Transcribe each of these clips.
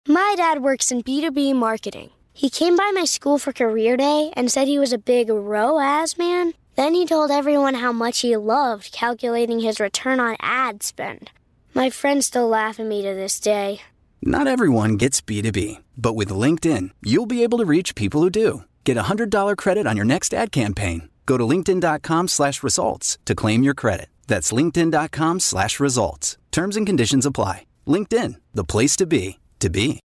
My dad works in B2B marketing. He came by my school for career day and said he was a big ROAS man. Then he told everyone how much he loved calculating his return on ad spend. My friends still laugh at me to this day. Not everyone gets B2B, but with LinkedIn, you'll be able to reach people who do. Get a $100 credit on your next ad campaign. Go to linkedin.com/results to claim your credit. That's linkedin.com/results. Terms and conditions apply. LinkedIn, the place to be, to be.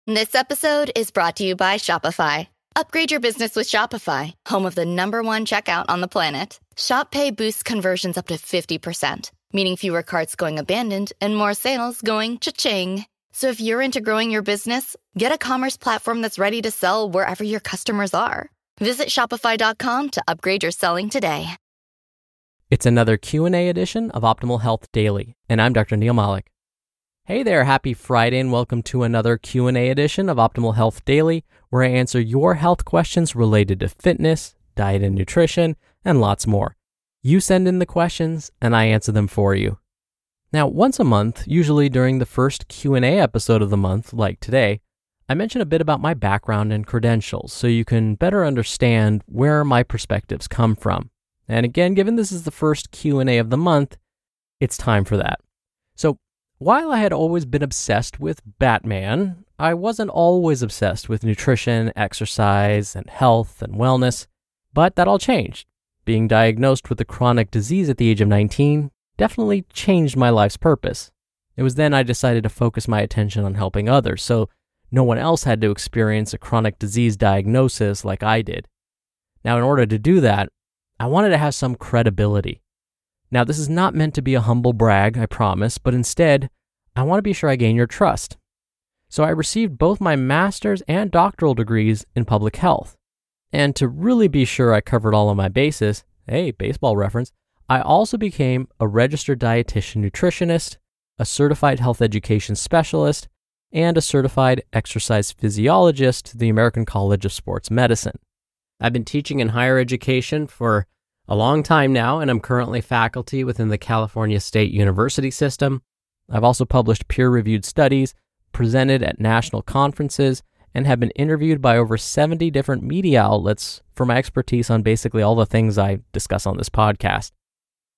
This episode is brought to you by Shopify. Upgrade your business with Shopify, home of the #1 checkout on the planet. Shop Pay boosts conversions up to 50%, meaning fewer carts going abandoned and more sales going cha-ching. So if you're into growing your business, get a commerce platform that's ready to sell wherever your customers are. Visit Shopify.com to upgrade your selling today. It's another Q&A edition of Optimal Health Daily, and I'm Dr. Neal Malik. Hey there, happy Friday, and welcome to another Q&A edition of Optimal Health Daily, where I answer your health questions related to fitness, diet and nutrition, and lots more. You send in the questions, and I answer them for you. Now, once a month, usually during the first Q&A episode of the month, like today, I mention a bit about my background and credentials so you can better understand where my perspectives come from. And again, given this is the first Q&A of the month, it's time for that. So, while I had always been obsessed with Batman, I wasn't always obsessed with nutrition, exercise, and health and wellness, but that all changed. Being diagnosed with a chronic disease at the age of 19 definitely changed my life's purpose. It was then I decided to focus my attention on helping others, so no one else had to experience a chronic disease diagnosis like I did. Now, in order to do that, I wanted to have some credibility. Now, this is not meant to be a humble brag, I promise, but instead, I want to be sure I gain your trust. So I received both my master's and doctoral degrees in public health. And to really be sure I covered all of my bases, hey, baseball reference, I also became a registered dietitian nutritionist, a certified health education specialist, and a certified exercise physiologist to the American College of Sports Medicine. I've been teaching in higher education for a long time now, and I'm currently faculty within the California State University system. I've also published peer-reviewed studies, presented at national conferences, and have been interviewed by over 70 different media outlets for my expertise on basically all the things I discuss on this podcast.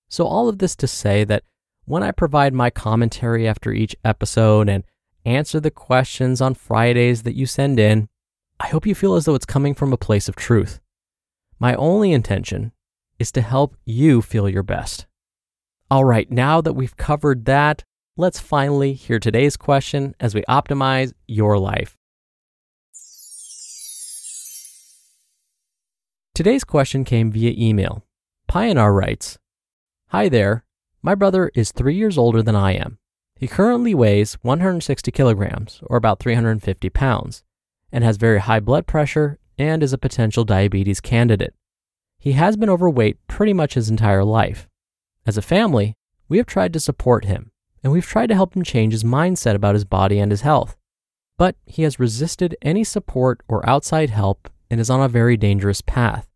So all of this to say that when I provide my commentary after each episode and answer the questions on Fridays that you send in, I hope you feel as though it's coming from a place of truth. My only intention is to help you feel your best. All right, now that we've covered that, let's finally hear today's question as we optimize your life. Today's question came via email. Pioneer writes, "Hi there, my brother is 3 years older than I am. He currently weighs 160 kilograms, or about 350 pounds, and has very high blood pressure and is a potential diabetes candidate. He has been overweight pretty much his entire life. As a family, we have tried to support him, and we've tried to help him change his mindset about his body and his health. But he has resisted any support or outside help and is on a very dangerous path.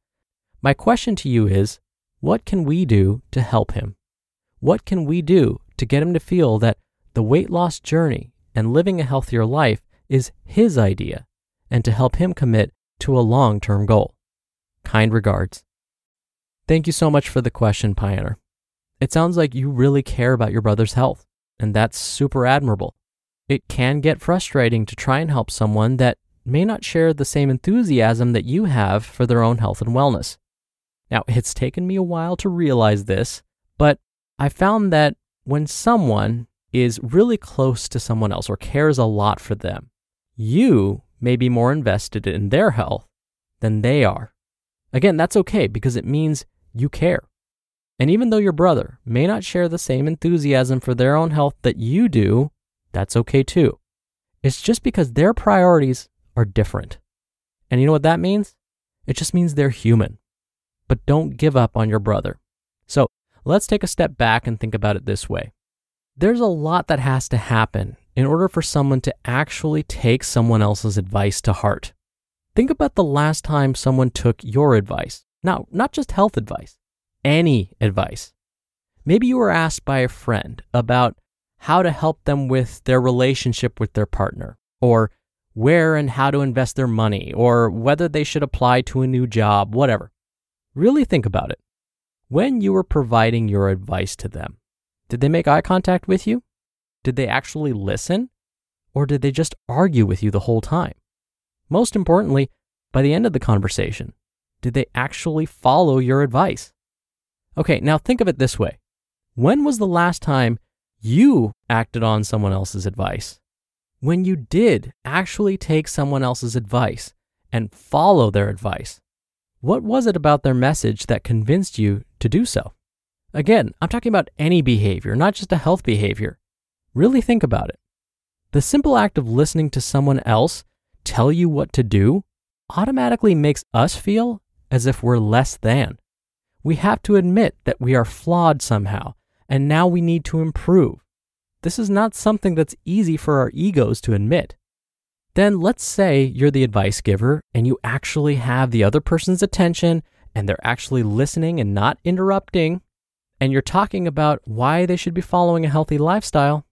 My question to you is, what can we do to help him? What can we do to get him to feel that the weight loss journey and living a healthier life is his idea, and to help him commit to a long-term goal? Kind regards." Thank you so much for the question, Pioneer. It sounds like you really care about your brother's health, and that's super admirable. It can get frustrating to try and help someone that may not share the same enthusiasm that you have for their own health and wellness. Now, it's taken me a while to realize this, but I found that when someone is really close to someone else or cares a lot for them, you may be more invested in their health than they are. Again, that's okay because it means you care. And even though your brother may not share the same enthusiasm for their own health that you do, that's okay too. It's just because their priorities are different. And you know what that means? It just means they're human. But don't give up on your brother. So let's take a step back and think about it this way. There's a lot that has to happen in order for someone to actually take someone else's advice to heart. Think about the last time someone took your advice. Now, not just health advice, any advice. Maybe you were asked by a friend about how to help them with their relationship with their partner, or where and how to invest their money, or whether they should apply to a new job, whatever. Really think about it. When you were providing your advice to them, did they make eye contact with you? Did they actually listen? Or did they just argue with you the whole time? Most importantly, by the end of the conversation, did they actually follow your advice? Okay, now think of it this way. When was the last time you acted on someone else's advice? When you did actually take someone else's advice and follow their advice, what was it about their message that convinced you to do so? Again, I'm talking about any behavior, not just a health behavior. Really think about it. The simple act of listening to someone else tell you what to do automatically makes us feel as if we're less than. We have to admit that we are flawed somehow, and now we need to improve. This is not something that's easy for our egos to admit. Then let's say you're the advice giver and you actually have the other person's attention and they're actually listening and not interrupting, and you're talking about why they should be following a healthy lifestyle.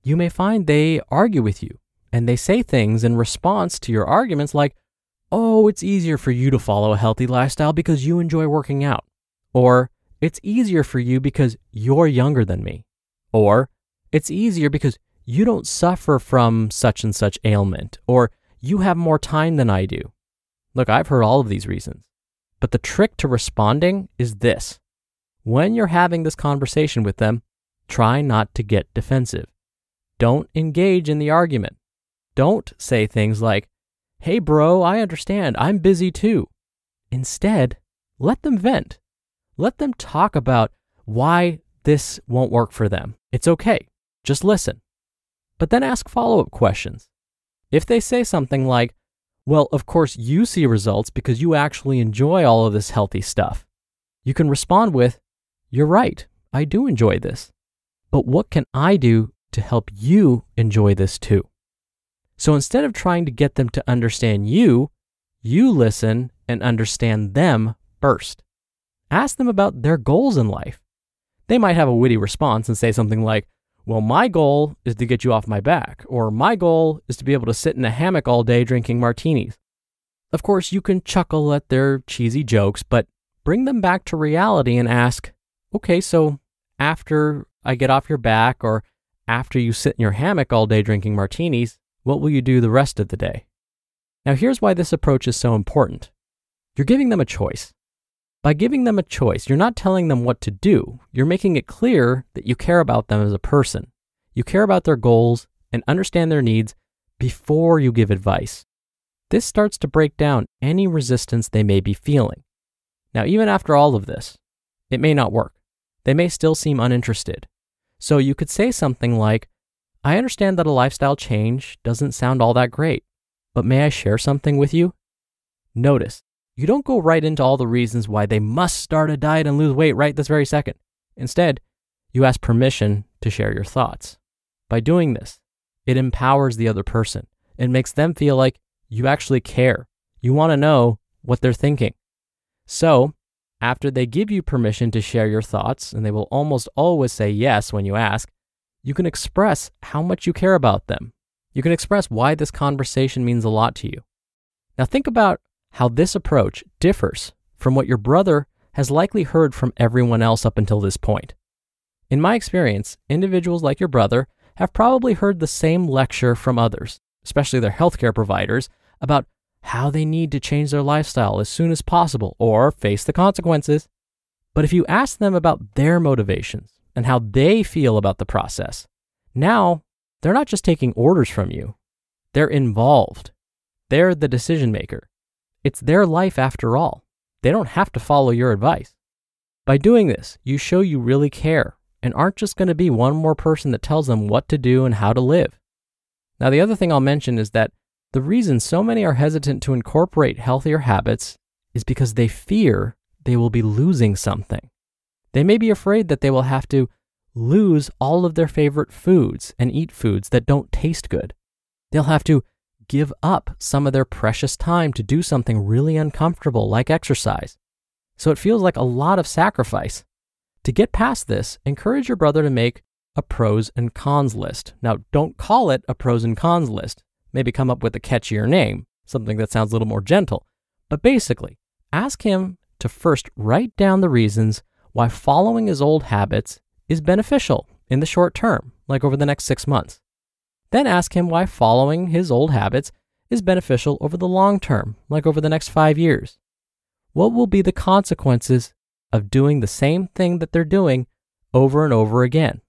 You may find they argue with you and they say things in response to your arguments like, "Oh, it's easier for you to follow a healthy lifestyle because you enjoy working out." Or, "It's easier for you because you're younger than me." Or, "It's easier because you don't suffer from such and such ailment." Or, "You have more time than I do." Look, I've heard all of these reasons. But the trick to responding is this. When you're having this conversation with them, try not to get defensive. Don't engage in the argument. Don't say things like, "Hey bro, I understand, I'm busy too." Instead, let them vent. Let them talk about why this won't work for them. It's okay. Just listen. But then ask follow-up questions. If they say something like, "Well, of course you see results because you actually enjoy all of this healthy stuff," you can respond with, "You're right, I do enjoy this. But what can I do to help you enjoy this too?" So instead of trying to get them to understand you listen and understand them first. Ask them about their goals in life. They might have a witty response and say something like, "Well, my goal is to get you off my back," or "My goal is to be able to sit in a hammock all day drinking martinis." Of course, you can chuckle at their cheesy jokes, but bring them back to reality and ask, "Okay, so after I get off your back or after you sit in your hammock all day drinking martinis, what will you do the rest of the day?" Now, here's why this approach is so important. You're giving them a choice. By giving them a choice, you're not telling them what to do. You're making it clear that you care about them as a person. You care about their goals and understand their needs before you give advice. This starts to break down any resistance they may be feeling. Now, even after all of this, it may not work. They may still seem uninterested. So you could say something like, "I understand that a lifestyle change doesn't sound all that great, but may I share something with you?" Notice, you don't go right into all the reasons why they must start a diet and lose weight right this very second. Instead, you ask permission to share your thoughts. By doing this, it empowers the other person. It makes them feel like you actually care. You want to know what they're thinking. So, after they give you permission to share your thoughts, and they will almost always say yes when you ask, you can express how much you care about them. You can express why this conversation means a lot to you. Now think about how this approach differs from what your brother has likely heard from everyone else up until this point. In my experience, individuals like your brother have probably heard the same lecture from others, especially their healthcare providers, about how they need to change their lifestyle as soon as possible or face the consequences. But if you ask them about their motivations and how they feel about the process, now they're not just taking orders from you. They're involved. They're the decision maker. It's their life after all. They don't have to follow your advice. By doing this, you show you really care and aren't just going to be one more person that tells them what to do and how to live. Now, the other thing I'll mention is that the reason so many are hesitant to incorporate healthier habits is because they fear they will be losing something. They may be afraid that they will have to lose all of their favorite foods and eat foods that don't taste good. They'll have to give up some of their precious time to do something really uncomfortable like exercise. So it feels like a lot of sacrifice. To get past this, encourage your brother to make a pros and cons list. Now, don't call it a pros and cons list. Maybe come up with a catchier name, something that sounds a little more gentle. But basically, ask him to first write down the reasons why following his old habits is beneficial in the short term, like over the next 6 months. Then ask him why following his old habits is beneficial over the long term, like over the next 5 years. What will be the consequences of doing the same thing that they're doing over and over again?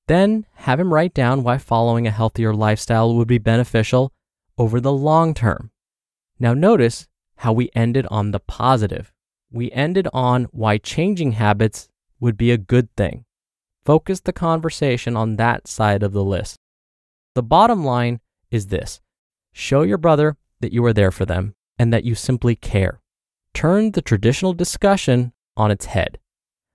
Then have him write down why following a healthier lifestyle would be beneficial over the long term. Now notice how we ended on the positive. We ended on why changing habits would be a good thing. Focus the conversation on that side of the list. The bottom line is this: show your brother that you are there for them and that you simply care. Turn the traditional discussion on its head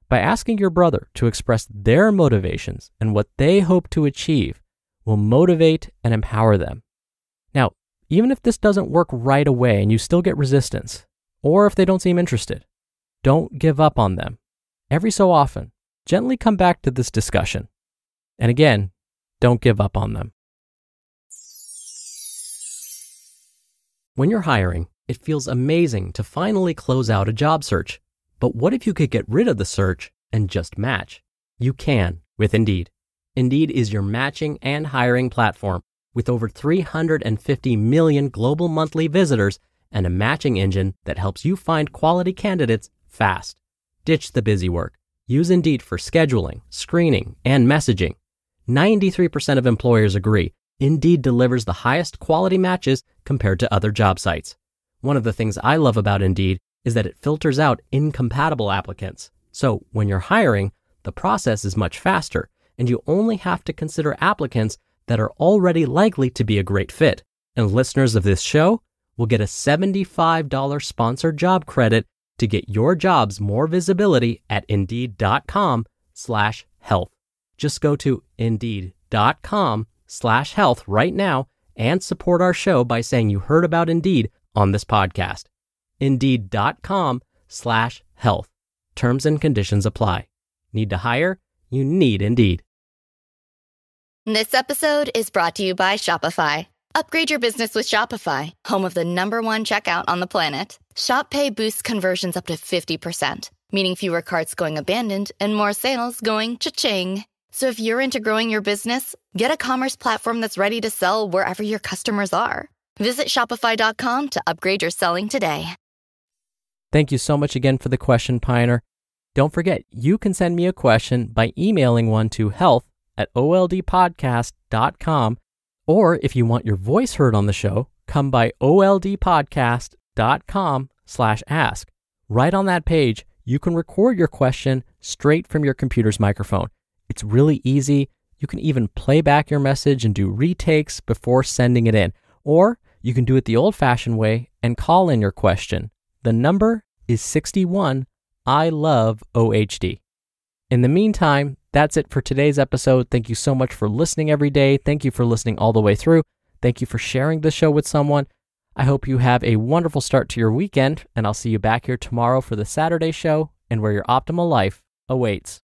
by asking your brother to express their motivations and what they hope to achieve will motivate and empower them. Now, even if this doesn't work right away and you still get resistance, or if they don't seem interested, don't give up on them. Every so often, gently come back to this discussion. And again, don't give up on them. When you're hiring, it feels amazing to finally close out a job search. But what if you could get rid of the search and just match? You can with Indeed. Indeed is your matching and hiring platform with over 350 million global monthly visitors and a matching engine that helps you find quality candidates fast. Ditch the busy work. Use Indeed for scheduling, screening, and messaging. 93% of employers agree Indeed delivers the highest quality matches compared to other job sites. One of the things I love about Indeed is that it filters out incompatible applicants. So when you're hiring, the process is much faster, and you only have to consider applicants that are already likely to be a great fit. And listeners of this show will get a $75 sponsored job credit to get your jobs more visibility at Indeed.com/health. Just go to Indeed.com/health right now and support our show by saying you heard about Indeed on this podcast. Indeed.com/health. Terms and conditions apply. Need to hire? You need Indeed. This episode is brought to you by Shopify. Upgrade your business with Shopify, home of the #1 checkout on the planet. Shop Pay boosts conversions up to 50%, meaning fewer carts going abandoned and more sales going cha-ching. So if you're into growing your business, get a commerce platform that's ready to sell wherever your customers are. Visit Shopify.com to upgrade your selling today. Thank you so much again for the question, Pioneer. Don't forget, you can send me a question by emailing one to health@oldpodcast.com. Or if you want your voice heard on the show, come by oldpodcast.com/ask. Right on that page, you can record your question straight from your computer's microphone. It's really easy. You can even play back your message and do retakes before sending it in. Or you can do it the old-fashioned way and call in your question. The number is 61 I love OHD. In the meantime, that's it for today's episode. Thank you so much for listening every day. Thank you for listening all the way through. Thank you for sharing the show with someone. I hope you have a wonderful start to your weekend, and I'll see you back here tomorrow for the Saturday show and where your optimal life awaits.